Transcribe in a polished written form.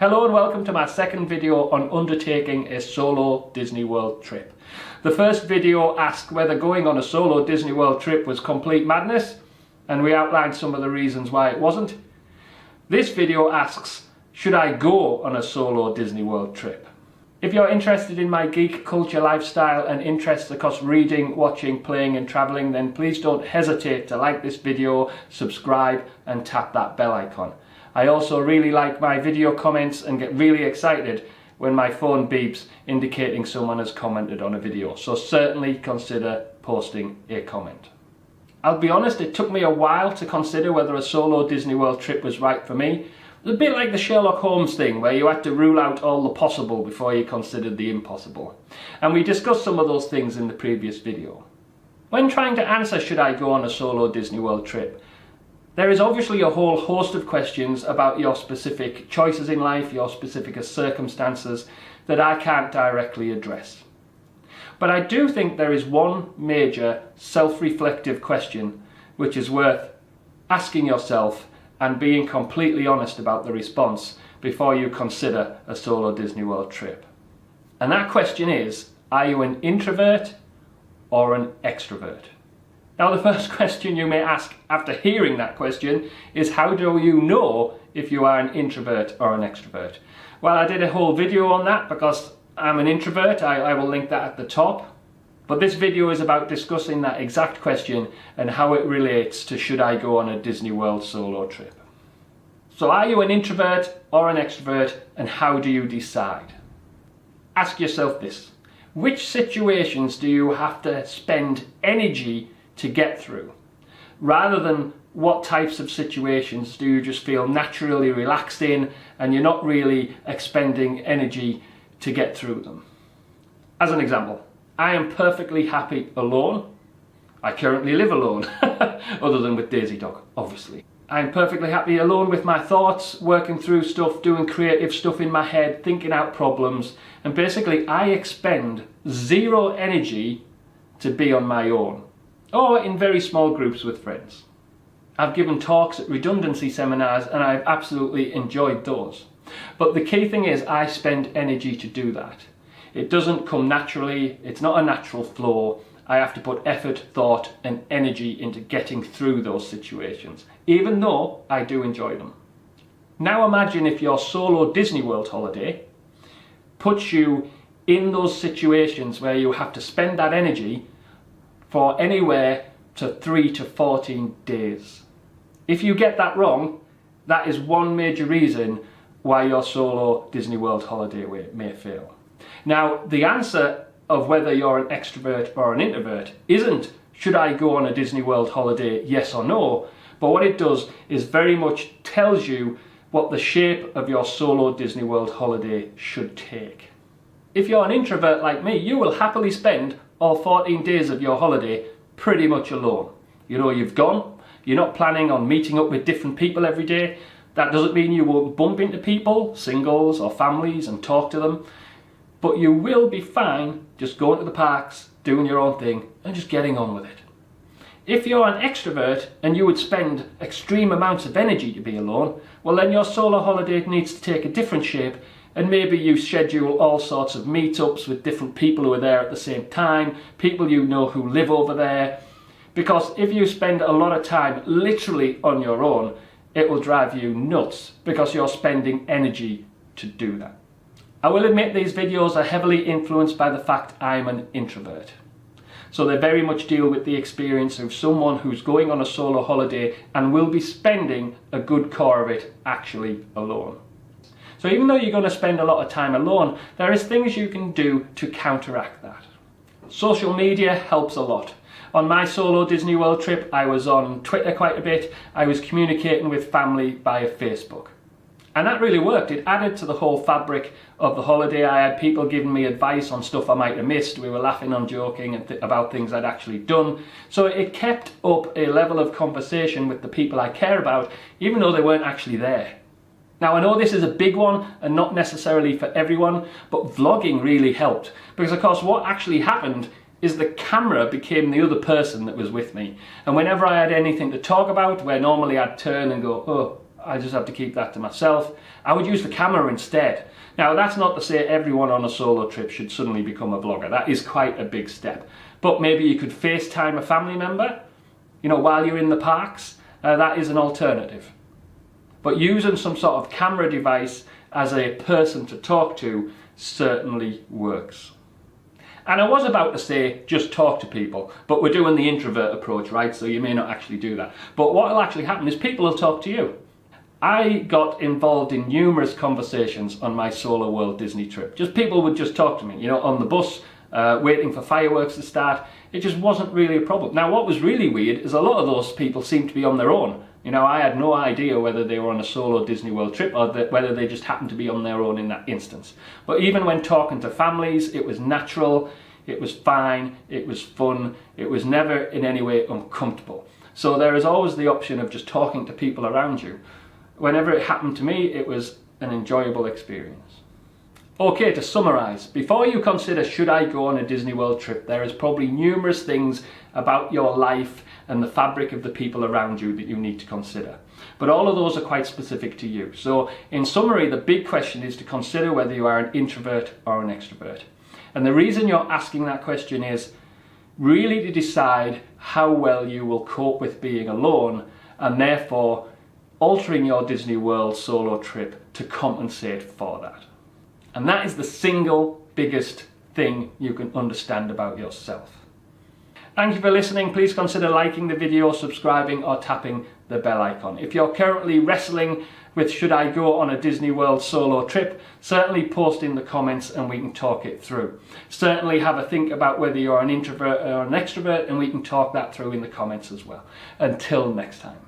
Hello and welcome to my second video on undertaking a solo Disney World trip. The first video asked whether going on a solo Disney World trip was complete madness, and we outlined some of the reasons why it wasn't. This video asks, should I go on a solo Disney World trip? If you're interested in my geek culture lifestyle and interests across reading, watching, playing and travelling, then please don't hesitate to like this video, subscribe and tap that bell icon. I also really like my video comments and get really excited when my phone beeps indicating someone has commented on a video, so certainly consider posting a comment. I'll be honest, it took me a while to consider whether a solo Disney World trip was right for me. It was a bit like the Sherlock Holmes thing, where you had to rule out all the possible before you considered the impossible. And we discussed some of those things in the previous video. When trying to answer should I go on a solo Disney World trip, there is obviously a whole host of questions about your specific choices in life, your specific circumstances, that I can't directly address. But I do think there is one major self-reflective question which is worth asking yourself and being completely honest about the response before you consider a solo Disney World trip. And that question is, are you an introvert or an extrovert? Now, the first question you may ask after hearing that question is, how do you know if you are an introvert or an extrovert? Well, I did a whole video on that because I'm an introvert. I will link that at the top. But this video is about discussing that exact question and how it relates to should I go on a Disney World solo trip. So are you an introvert or an extrovert, and how do you decide? Ask yourself this: which situations do you have to spend energy to get through, rather than what types of situations do you just feel naturally relaxed in and you're not really expending energy to get through them? As an example, I am perfectly happy alone. I currently live alone, other than with Daisy Dog, obviously. I'm perfectly happy alone with my thoughts, working through stuff, doing creative stuff in my head, thinking out problems, and basically I expend zero energy to be on my own, or in very small groups with friends. I've given talks at redundancy seminars and I've absolutely enjoyed those. But the key thing is, I spend energy to do that. It doesn't come naturally, it's not a natural flow. I have to put effort, thought and energy into getting through those situations, even though I do enjoy them. Now imagine if your solo Disney World holiday puts you in those situations where you have to spend that energy for anywhere to 3 to 14 days. If you get that wrong, that is one major reason why your solo Disney World holiday may fail. Now, the answer of whether you're an extrovert or an introvert isn't, should I go on a Disney World holiday, yes or no, but what it does is very much tells you what the shape of your solo Disney World holiday should take. If you're an introvert like me, you will happily spend all 14 days of your holiday pretty much alone. You know you've gone, you're not planning on meeting up with different people every day. That doesn't mean you won't bump into people, singles or families, and talk to them. But you will be fine just going to the parks, doing your own thing and just getting on with it. If you're an extrovert and you would spend extreme amounts of energy to be alone, well then your solo holiday needs to take a different shape, and maybe you schedule all sorts of meetups with different people who are there at the same time, people you know who live over there. Because if you spend a lot of time literally on your own, it will drive you nuts because you're spending energy to do that. I will admit these videos are heavily influenced by the fact I'm an introvert. So they very much deal with the experience of someone who's going on a solo holiday and will be spending a good core of it actually alone. So even though you're going to spend a lot of time alone, there is things you can do to counteract that. Social media helps a lot. On my solo Disney World trip, I was on Twitter quite a bit. I was communicating with family via Facebook. And that really worked. It added to the whole fabric of the holiday. I had people giving me advice on stuff I might have missed. We were laughing and joking about things I'd actually done. So it kept up a level of conversation with the people I care about, even though they weren't actually there. Now, I know this is a big one and not necessarily for everyone, but vlogging really helped. Because of course what actually happened is the camera became the other person that was with me. And whenever I had anything to talk about, where normally I'd turn and go, oh, I just have to keep that to myself. I would use the camera instead. Now, that's not to say everyone on a solo trip should suddenly become a vlogger. That is quite a big step. But maybe you could FaceTime a family member, you know, while you're in the parks. That is an alternative. But using some sort of camera device as a person to talk to certainly works. And I was about to say just talk to people, but we're doing the introvert approach, right? So you may not actually do that. But what will actually happen is people will talk to you. I got involved in numerous conversations on my Solo World Disney trip. Just people would just talk to me, you know, on the bus, waiting for fireworks to start. It just wasn't really a problem. Now, what was really weird is a lot of those people seemed to be on their own. You know, I had no idea whether they were on a solo Disney World trip or whether they just happened to be on their own in that instance. But even when talking to families, it was natural, it was fine, it was fun, it was never in any way uncomfortable. So there is always the option of just talking to people around you. Whenever it happened to me, it was an enjoyable experience. Okay, to summarise, before you consider should I go on a Disney World trip, there is probably numerous things about your life and the fabric of the people around you that you need to consider. But all of those are quite specific to you. So in summary, the big question is to consider whether you are an introvert or an extrovert. And the reason you're asking that question is really to decide how well you will cope with being alone, and therefore altering your Disney World solo trip to compensate for that. And that is the single biggest thing you can understand about yourself. Thank you for listening. Please consider liking the video, subscribing or tapping the bell icon. If you're currently wrestling with should I go on a Disney World solo trip, certainly post in the comments and we can talk it through. Certainly have a think about whether you're an introvert or an extrovert and we can talk that through in the comments as well. Until next time.